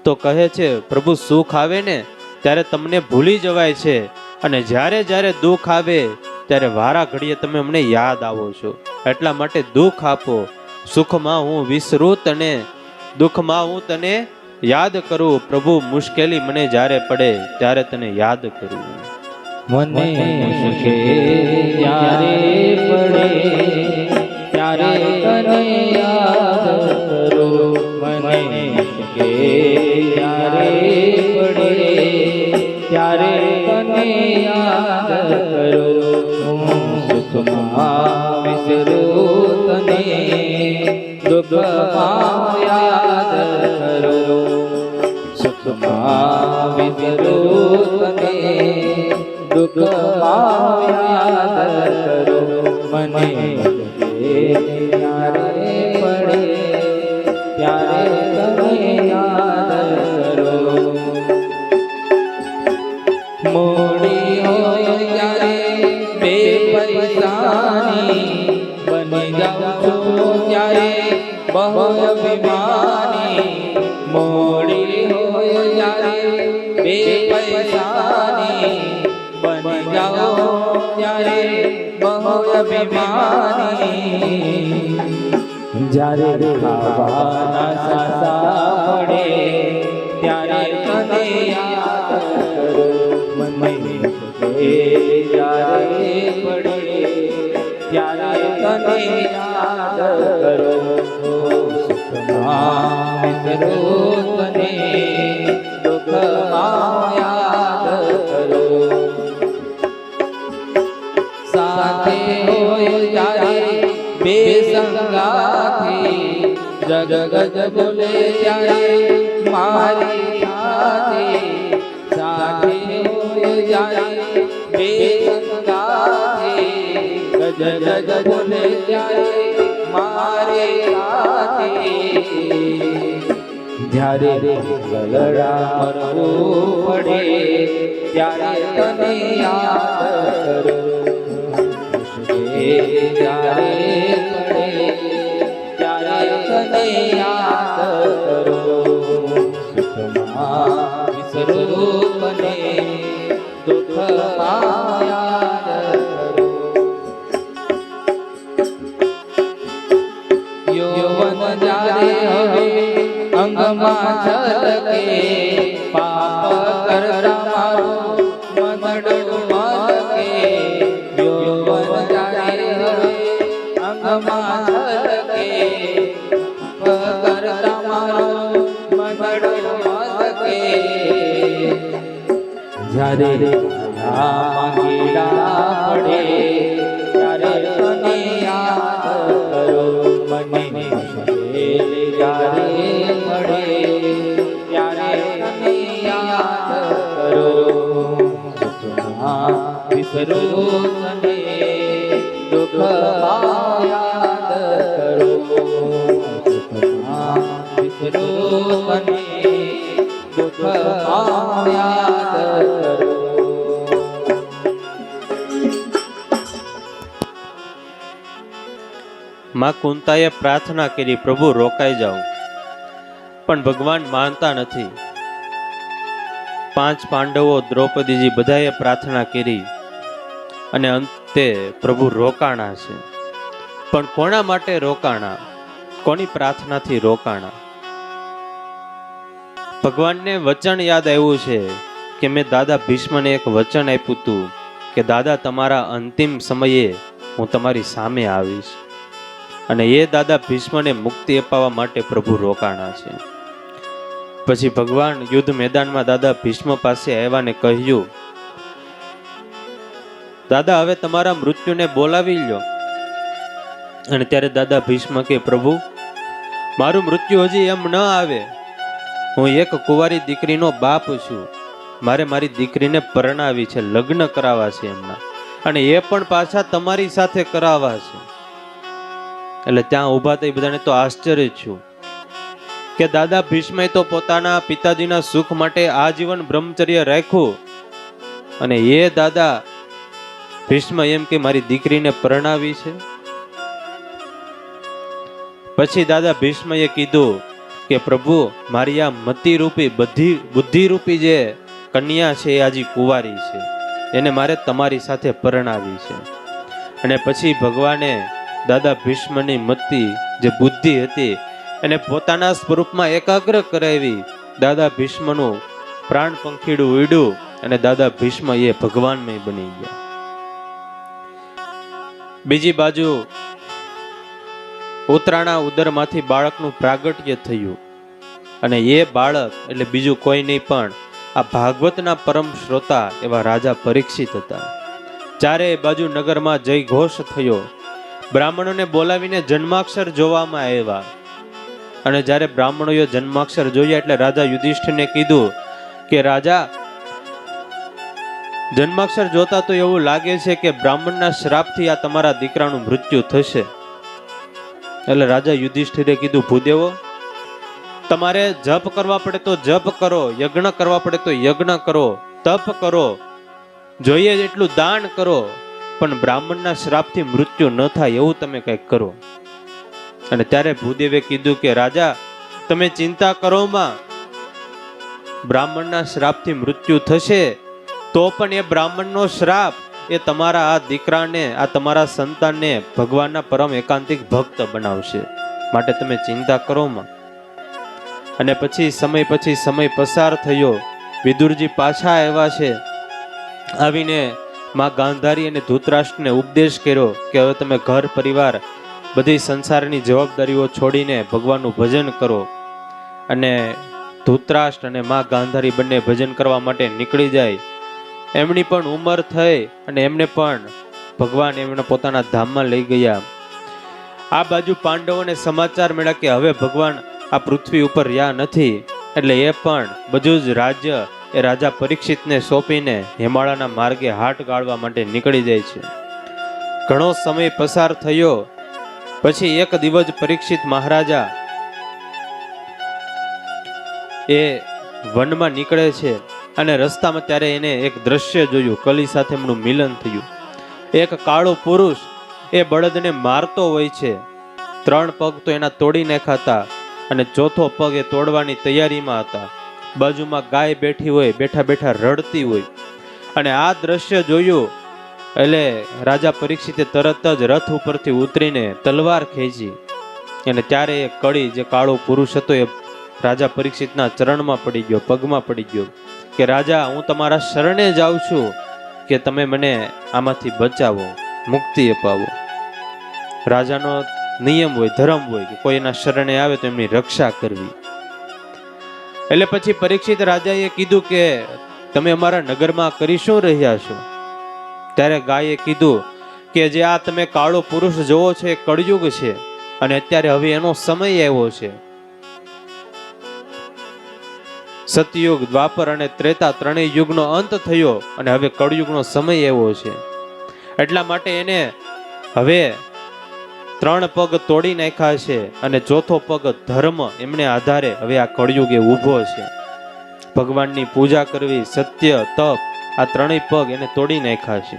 A: તો કહે છે પ્રભુ, સુખ આવે ને ત્યારે તમને ભૂલી જવાય છે, અને જ્યારે જ્યારે દુઃખ આવે ત્યારે વારા ઘડીએ તમે અમને યાદ આવો છો. એટલા માટે દુઃખ આપો. સુખમાં હું વિસરું તને, દુઃખમાં હું તને યાદ કરું. પ્રભુ, મુશ્કેલી મને જ્યારે પડે ત્યારે તને યાદ કરું.
B: મને મુશ્કેલી જ્યારે પડે ત્યારે તને યાદ કરું. મને મુશ્કેલી જ્યારે પડે ત્યારે તને યાદ કરું. હું સુખમાં વિસરું તને, દુઃખમાં યાદ કરું. સુખમાં વિસરું તને, દુઃખમાં યાદ કરું. મને ત્યારે પડે ત્યારે તને યાદ કરું. મોડી હોય ત્યારે બે પૈસાની બની જાઉં છું ત્યારે બહુ અભિમાની. મોડી હોય ત્યારે બે પૈસાની બની જાઉં ત્યારે બહુ અભિમાની. જ્યારે ખાવાના સાસા પડે ત્યારે તને યાદ કરું. મને જ્યારે પડે ત્યારે તને યાદ કરું. સુખમાં વિસરું તને, દુઃખમાં યાદ કરું. સાથે હોય ત્યારે બે સંગાથી, જગત બોલે ત્યારે મારી સાથે. સાથે હોય ત્યારે બે સંગાથી, જગત બોલે ત્યારે મારે સાથે. જ્યારે ગલડા મરવું પડે ત્યારે તને યાદ કરું. જ્યારે પડે ત્યારે તને યાદ કરું. સુખમાં વિસરું તને, દુઃખમાં યાદ કરું. યૌવન જ્યારે હવે અંગમાં છલકે, પાપ કરતા મારું મનડું મલકે. યૌવન જ્યારે માંગેલા પડે ત્યારે તને યાદ કરો મને મુશ્કેલી જ્યારે પડે ત્યારે તને યાદ કરો વિસરો તને દુઃખમાં યાદ કરો વિસરો તને દુઃખમાં યાદ કરો.
A: માં કુંતાએ પ્રાર્થના કરી, પ્રભુ રોકાઈ જાઓ, પણ ભગવાન માનતા નથી. 5 પાંડવો, દ્રૌપદીજી બધાએ પ્રાર્થના કરી અને અંતે પ્રભુ રોકાણા છે. પણ કોના માટે રોકાણા? કોની પ્રાર્થનાથી રોકાણા? ભગવાનને વચન યાદ આવ્યું છે કે મેં દાદા ભીષ્મને એક વચન આપ્યું હતું કે દાદા તમારા અંતિમ સમયે હું તમારી સામે આવીશ, અને એ દાદા ભીષ્મને મુક્તિ અપાવવા માટે પ્રભુ રોકાણા છે. પછી ભગવાન યુદ્ધ મેદાનમાં દાદા ભીષ્મ પાસે આવ્યા ને કહ્યું, દાદા હવે તમારા મૃત્યુને બોલાવી લ્યો. અને ત્યારે દાદા ભીષ્મ કે પ્રભુ મારું મૃત્યુ હજી એમ ન આવે, હું એક કુંવારી દીકરીનો બાપ છું, મારે મારી દીકરીને પરણાવી છે, લગ્ન કરાવવા છે એમના, અને એ પણ પાછા તમારી સાથે કરાવવા છે. એટલે ત્યાં ઊભા થઈ બધાને તો આશ્ચર્ય છું કે દાદા ભીષ્મે તો પોતાના પિતાજીના સુખ માટે આજીવન બ્રહ્મચર્ય રાખ્યું, અને એ દાદા ભીષ્મ એમ કે મારી દીકરીને પરણાવી છે. પછી દાદા ભીષ્મએ કીધું કે પ્રભુ મારી આ મતિરૂપી બુદ્ધિરૂપી જે કન્યા છે એ આજી કુંવારી છે, એને મારે તમારી સાથે પરણાવી છે. અને પછી ભગવાને દાદા ભીષ્મની મતિ જે બુદ્ધિ હતી એને પોતાના સ્વરૂપમાં એકાગ્ર કરાવી. દાદા ભીષ્મનું પ્રાણ પંખીડું ઉડ્યું અને દાદા ભીષ્મ એ ભગવાનમય બની ગયા. બીજી બાજુ ઉત્તરાણા ઉદરમાંથી બાળકનું પ્રાગટ્ય થયું, અને એ બાળક એટલે બીજું કોઈ નહીં પણ આ ભાગવતના પરમ શ્રોતા એવા રાજા પરીક્ષિત હતા. ચારે બાજુ નગરમાં જય ઘોષ થયો. બ્રાહ્મણોને બોલાવીને જન્માક્ષર જોવામાં આવ્યા, અને જ્યારે બ્રાહ્મણોએ જન્માક્ષર જોયા એટલે રાજા યુધિષ્ઠિરને કીધું કે રાજા, જન્માક્ષર જોતા તો એવું લાગે છે કે બ્રાહ્મણના શ્રાપથી આ તમારા દીકરાનું મૃત્યુ થશે. એટલે રાજા યુધિષ્ઠિરે કીધું, ભૂદેવો તમારે જપ કરવા પડે તો જપ કરો, યજ્ઞ કરવા પડે તો યજ્ઞ કરો, તપ કરો, જોઈએ એટલું દાન કરો, પણ બ્રાહ્મણના શ્રાપથી મૃત્યુ ન થાય એવું તમે કંઈક કરો. અને ત્યારે ભૂદેવે કીધું કે રાજા તમે ચિંતા કરો માં, બ્રાહ્મણના શ્રાપથી મૃત્યુ થશે તો પણ એ બ્રાહ્મણનો શ્રાપ એ તમારા આ દીકરાને, આ તમારા સંતાનને ભગવાનના પરમ એકાંતિક ભક્ત બનાવશે, માટે તમે ચિંતા કરો માં. અને પછી સમય પસાર થયો. વિદુરજી પાછા આવ્યા છે. આવીને માં ગાંધારી અને ધૃતરાષ્ટ્રને ઉપદેશ કર્યો કે હવે તમે ઘર પરિવાર બધી સંસારની જવાબદારીઓ છોડીને ભગવાનનું ભજન કરો. અને ધૃતરાષ્ટ્ર અને માં ગાંધારી બંને ભજન કરવા માટે નીકળી જાય. એમની પણ ઉંમર થઈ અને એમને પણ ભગવાન એમને પોતાના ધામમાં લઈ ગયા. આ બાજુ પાંડવોને સમાચાર મળ્યા કે હવે ભગવાન આ પૃથ્વી ઉપર રહ્યા નથી, એટલે એ પણ બધું જ રાજ્ય એ રાજા પરીક્ષિતને સોંપીને હિમાલયના માર્ગે હાટ ગાળવા માટે નીકળી જાય છે. ઘણો સમય પસાર થયો. પછી એક દિવસ પરીક્ષિત મહારાજા એ વનમાં નીકળે છે, અને રસ્તામાં ત્યારે એને એક દ્રશ્ય જોયું. કલી સાથે એમનું મિલન થયું. એક કાળો પુરુષ એ બળદને મારતો હોય છે. 3 પગ તો એના તોડી નાખાતા, અને 4થો પગ એ તોડવાની તૈયારીમાં હતા. બાજુમાં ગાય બેઠી હોય, બેઠા બેઠા રડતી હોય. અને આ દ્રશ્ય જોયું એટલે રાજા પરીક્ષિતે તરત જ રથ ઉપરથી ઉતરીને તલવાર ખેંચી, અને ત્યારે એ કળી જે કાળો પુરુષ હતો એ રાજા પરીક્ષિતના ચરણમાં પડી ગયો, પગમાં પડી ગયો કે રાજા હું તમારા શરણે જાઉં છું કે તમે મને આમાંથી બચાવો, મુક્તિ અપાવો. રાજાનો નિયમ હોય, ધર્મ હોય કે કોઈ એના શરણે આવે તો એમની રક્ષા કરવી. એટલે પછી પરીક્ષિત રાજાએ કીધું કે તમે અમારા નગરમાં કરી શું રહ્યા છો? ત્યારે ગાયે કીધું કે જે આ તમે કાળો પુરુષ જોવો છો એ કળયુગ છે, અને અત્યારે હવે એનો સમય આવ્યો છે. સતયુગ, દ્વાપર અને ત્રેતા ત્રણેય યુગનો અંત થયો અને હવે કળયુગનો સમય આવ્યો છે. એટલા માટે એને હવે 3 પગ તોડી નાખ્યા છે અને ચોથો પગ ધર્મ એમને આધારે હવે આ કળયુગે ઊભો છે. ભગવાનની પૂજા કરવી, સત્ય, તપ, આ 3 પગ એને તોડી નાખ્યા છે.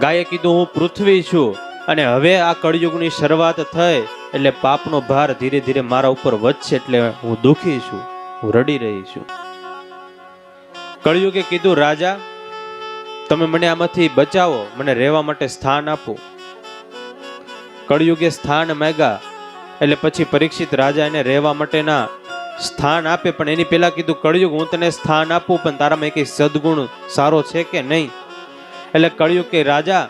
A: ગાયે કીધું હું પૃથ્વી છું અને હવે આ કળયુગની શરૂઆત થઈ એટલે પાપનો ભાર ધીરે ધીરે મારા ઉપર વધશે, એટલે હું દુઃખી છું, હું રડી રહી છું. કળયુગે કીધું રાજા તમે મને આમાંથી બચાવો, મને રહેવા માટે સ્થાન આપો. કળયુગે સ્થાન માંગ્યા એટલે પછી પરીક્ષિત રાજા એને રહેવા માટેના સ્થાન આપે, પણ એની પહેલા કીધું કળયુગ હું તને સ્થાન આપું પણ તારામાં કઈ સદગુણ સારો છે કે નહીં? એટલે કળયુગ કે રાજા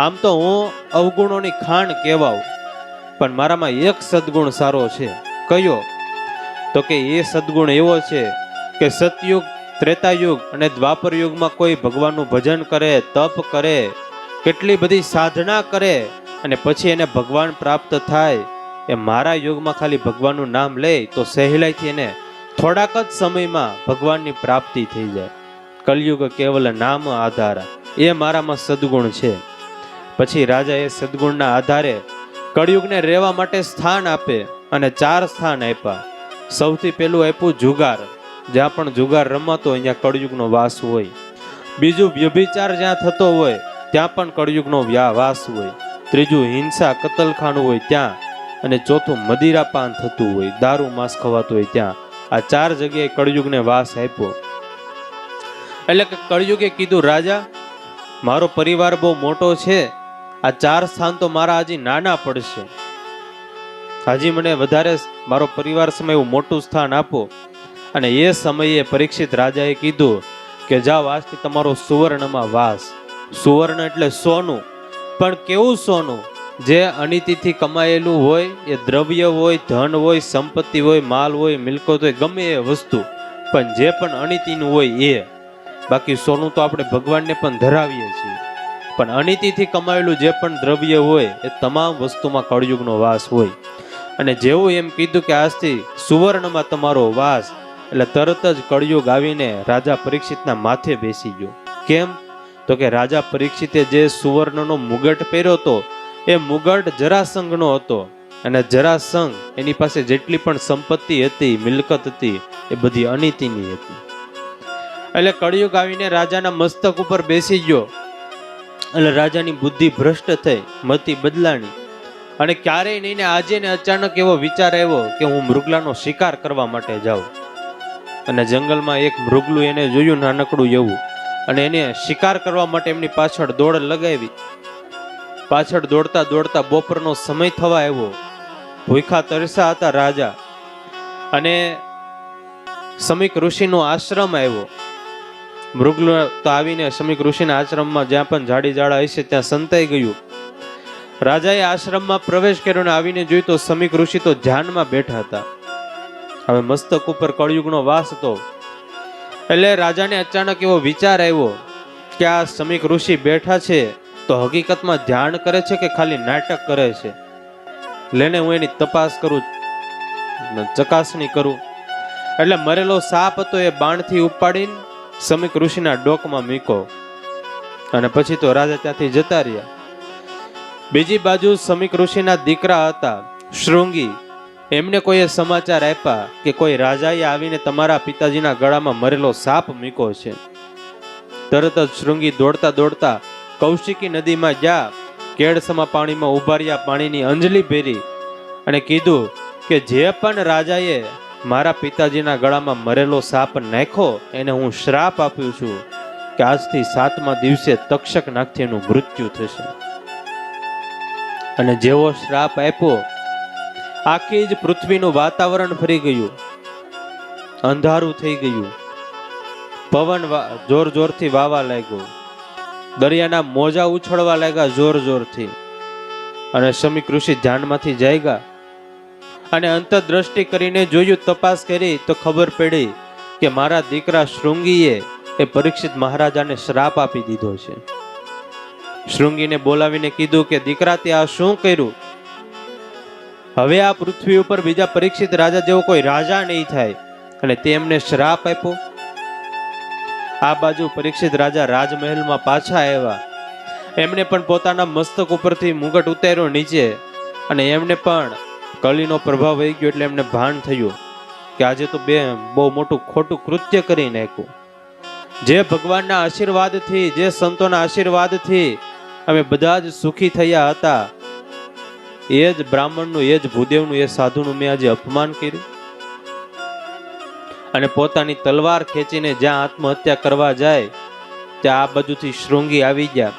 A: આમ તો હું અવગુણોની ખાણ કહેવાઉં, પણ મારામાં એક સદગુણ સારો છે. કયો? તો કે એ સદગુણ એવો છે કે સતયુગ, ત્રેતાયુગ અને દ્વાપર યુગમાં કોઈ ભગવાનનું ભજન કરે, તપ કરે, કેટલી બધી સાધના કરે અને પછી એને ભગવાન પ્રાપ્ત થાય, એ મારા યુગમાં ખાલી ભગવાનનું નામ લે તો સહેલાઈથી એને થોડાક જ સમયમાં ભગવાનની પ્રાપ્તિ થઈ જાય. કલયુગ કેવલ નામ આધાર, એ મારામાં સદગુણ છે. પછી રાજા એ સદગુણના આધારે કળયુગને રહેવા માટે સ્થાન આપે અને 4 સ્થાન આપ્યા. સૌથી પહેલું આપ્યું જુગાર, જ્યાં પણ જુગાર રમાતો હોય ત્યાં કળયુગનો વાસ હોય. બીજું વ્યભિચાર જ્યાં થતો હોય ત્યાં પણ કળયુગનો વાસ હોય. ત્રીજું હિંસા, કતલખાનું હોય ત્યાં, અને ચોથું મદિરાપાન થતું હોય, દારૂ માંસ ખવાતું હોય ત્યાં. આ 4 જગ્યાએ કળયુગને વાસ આપ્યો. એટલે કે કળયુગે કીધું રાજા મારો પરિવાર બહુ મોટો છે, આ 4 સ્થાન તો મારા હજી નાના પડશે, હજી મને વધારે મારો પરિવાર સમય એવું મોટું સ્થાન આપો. અને એ સમયે પરીક્ષિત રાજાએ કીધું કે જાઓ આજથી તમારો સુવર્ણમાં વાસ. સુવર્ણ એટલે સોનું, પણ કેવું સોનું? જે અનિતિથી કમાયેલું હોય, એ દ્રવ્ય હોય, ધન હોય, સંપત્તિ હોય, માલ હોય, મિલકત હોય, ગમે એ વસ્તુ, પણ જે પણ અનિતિનું હોય એ. બાકી સોનું તો આપણે ભગવાનને પણ ધરાવીએ છીએ, પણ અનિતિથી કમાયેલું જે પણ દ્રવ્ય હોય એ તમામ વસ્તુમાં કળયુગનો વાસ હોય. અને જેવું એમ કીધું કે આજથી સુવર્ણમાં તમારો વાસ, એટલે તરત જ કળયુગ આવીને રાજા પરીક્ષિતના માથે બેસી ગયો. કેમ? તો કે રાજા પરીક્ષિતે જે સુવર્ણનો મુગટ પહેર્યો હતો એ મુગટ જરાસંઘનો હતો, અને જરાસંઘ એની પાસે જેટલી પણ સંપત્તિ હતી, મિલકત હતી, એ બધી અનિતિની હતી. એટલે કળયુગ આવીને રાજાના મસ્તક ઉપર બેસી ગયો. એટલે રાજાની બુદ્ધિ ભ્રષ્ટ થઈ, મતિ બદલાણી, અને ક્યારેય નહીં ને આજે ને અચાનક એવો વિચાર આવ્યો કે હું મૃગલાનો શિકાર કરવા માટે જાઉં. અને જંગલમાં એક મૃગલું એને જોયું, નાનકડું એવું, અને એને શિકાર કરવા માટે એમની પાછળ દોડ લગાવી. પાછળ દોડતા દોડતા બપોરનો સમય થવા આવ્યો. ભૂખા તરસા હતા રાજા, અને સમીક ઋષિનો આશ્રમ આવ્યો. મૃગલું તો આવીને સમીક ઋષિના આશ્રમમાં જ્યાં પણ ઝાડી ઝાડા હશે ત્યાં સંતાઈ ગયું. રાજાએ આશ્રમમાં પ્રવેશ કર્યો અને આવીને જોયું તો સમીક ઋષિ તો ધ્યાનમાં બેઠા હતા. હવે મસ્તક ઉપર કળયુગનો વાસ હતો. એટલે રાજાને અચાનક એવો વિચાર આવ્યો કે આ સમીક ઋષિ બેઠા છે તો હકીકતમાં ધ્યાન કરે છે કે ખાલી નાટક કરે છે? લેને હું એની તપાસ કરું, ચકાસણી કરું. એટલે મરેલો સાપ હતો એ બાણથી ઉપાડીને સમીક ઋષિના ડોકમાં મૂકો, અને પછી તો રાજા ત્યાંથી જતા રહ્યા. બીજી બાજુ સમીક ઋષિના દીકરા હતા શૃંગી, એમને કોઈએ સમાચાર આપ્યા કે કોઈ રાજાએ આવીને તમારા પિતાજીના ગળામાં મરેલો સાપ મૂક્યો છે. તરત જ શૃંગી દોડતા દોડતા કૌશિકી નદીમાં ગયા, કેળસમા પાણીમાં ઉભા રહ્યા, પાણીની અંજલિ ભેરી અને કીધું કે જે પણ રાજાએ મારા પિતાજીના ગળામાં મરેલો સાપ નાખ્યો એને હું શ્રાપ આપ્યું છું કે આજથી 7મા દિવસે તક્ષક નાગથી એનું મૃત્યુ થશે. અને જેવો શ્રાપ આપ્યો, આખી જ પૃથ્વીનું વાતાવરણ ફરી ગયું, અંધારું થઈ ગયું, પવન જોર જોરથી વાવા લાગ્યો, દરિયાના મોજા ઉછળવા લાગ્યા જોર જોરથી. અને સમીક ઋષિ ધ્યાનમાંથી જાગ્યા અને અંતરદ્રષ્ટિ કરીને જોયું, તપાસ કરી તો ખબર પડી કે મારા દીકરા શૃંગીએ એ પરીક્ષિત મહારાજાને શ્રાપ આપી દીધો છે. શૃંગીને બોલાવીને કીધું કે દીકરા તે આ શું કર્યું? હવે આ પૃથ્વી ઉપર બીજા પરીક્ષિત રાજા જેવો કોઈ રાજા નહીં થાય અને તે એમને શ્રાપ આપ્યો. આ બાજુ પરીક્ષિત રાજા રાજમહેલમાં પાછા આવ્યા. એમણે પણ પોતાના મસ્તક ઉપરથી મુગટ ઉતાર્યો નીચે અને એમને પણ કલીનો પ્રભાવ વહી ગયો. એટલે એમને ભાન થયું કે આજે તો બહુ મોટું ખોટું કૃત્ય કરી નાખ્યું. જે ભગવાનના આશીર્વાદથી, જે સંતોના આશીર્વાદથી અમે બધા જ સુખી થયા હતા, એ જ બ્રાહ્મણનું, એ જ ભૂદેવનું, એ સાધુનું મેં આજે અપમાન કર્યું. અને પોતાની તલવાર ખેંચીને જ્યાં આત્મહત્યા કરવા જાય ત્યાં આ બાજુથી શૃંગી આવી ગયા.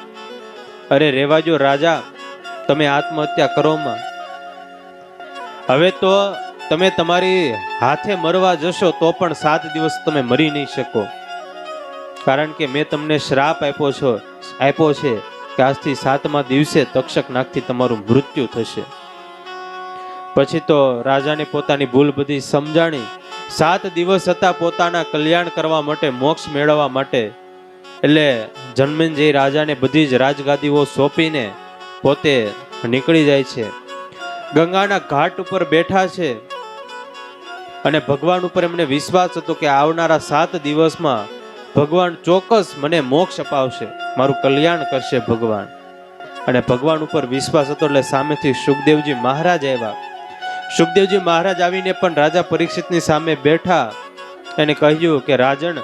A: અરે રેવાજો રાજા, તમે આત્મહત્યા કરોમાં. હવે તો તમે તમારી હાથે મરવા જશો તો પણ 7 દિવસ તમે મરી નહીં શકો, કારણ કે મેં તમને શ્રાપ આપ્યો છે કે આજથી 7મા દિવસે તક્ષક નાગથી તમારું મૃત્યુ થશે. પછી તો રાજાને પોતાની ભૂલ બધી સમજાણી. 7 દિવસ હતા પોતાના કલ્યાણ કરવા માટે, મોક્ષ મેળવવા માટે. એટલે જન્મેજય રાજાને બધી જ રાજગાદીઓ સોંપીને પોતે નીકળી જાય છે. ગંગાના ઘાટ ઉપર બેઠા છે અને ભગવાન ઉપર એમને વિશ્વાસ હતો કે આવનારા 7 દિવસમાં ભગવાન ચોક્કસ મને મોક્ષ અપાવશે, મારું કલ્યાણ કરશે ભગવાન. અને ભગવાન ઉપર વિશ્વાસ હતો એટલે સામેથી સુખદેવજી મહારાજ આવ્યા. સુખદેવજી મહારાજ આવીને પણ રાજા પરીક્ષિતની સામે બેઠા. એને કહ્યું કે રાજન,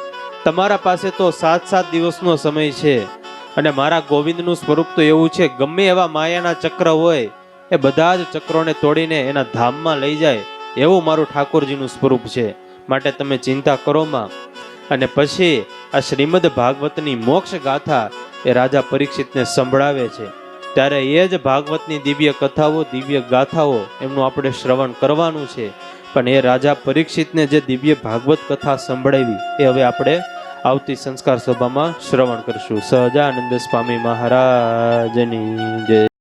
A: તમારા પાસે તો 7 દિવસનો સમય છે અને મારા ગોવિંદનું સ્વરૂપ તો એવું છે, ગમે એવા માયાના ચક્ર હોય એ બધા જ ચક્રોને તોડીને એના ધામમાં લઈ જાય એવું મારું ઠાકોરજીનું સ્વરૂપ છે. માટે તમે ચિંતા કરોમાં. અને પછી આ શ્રીમદ ભાગવતની મોક્ષ ગાથા એ રાજા પરીક્ષિતને સંભળાવે છે. ત્યારે એ જ ભાગવતની દિવ્ય કથાઓ, દિવ્ય ગાથાઓ એમનું આપણે શ્રવણ કરવાનું છે. પણ એ રાજા પરીક્ષિતને જે દિવ્ય ભાગવત કથા સંભળાવી એ હવે આપણે આવતી સંસ્કાર સભામાં શ્રવણ કરશું. સહજાનંદ સ્વામી મહારાજની જય.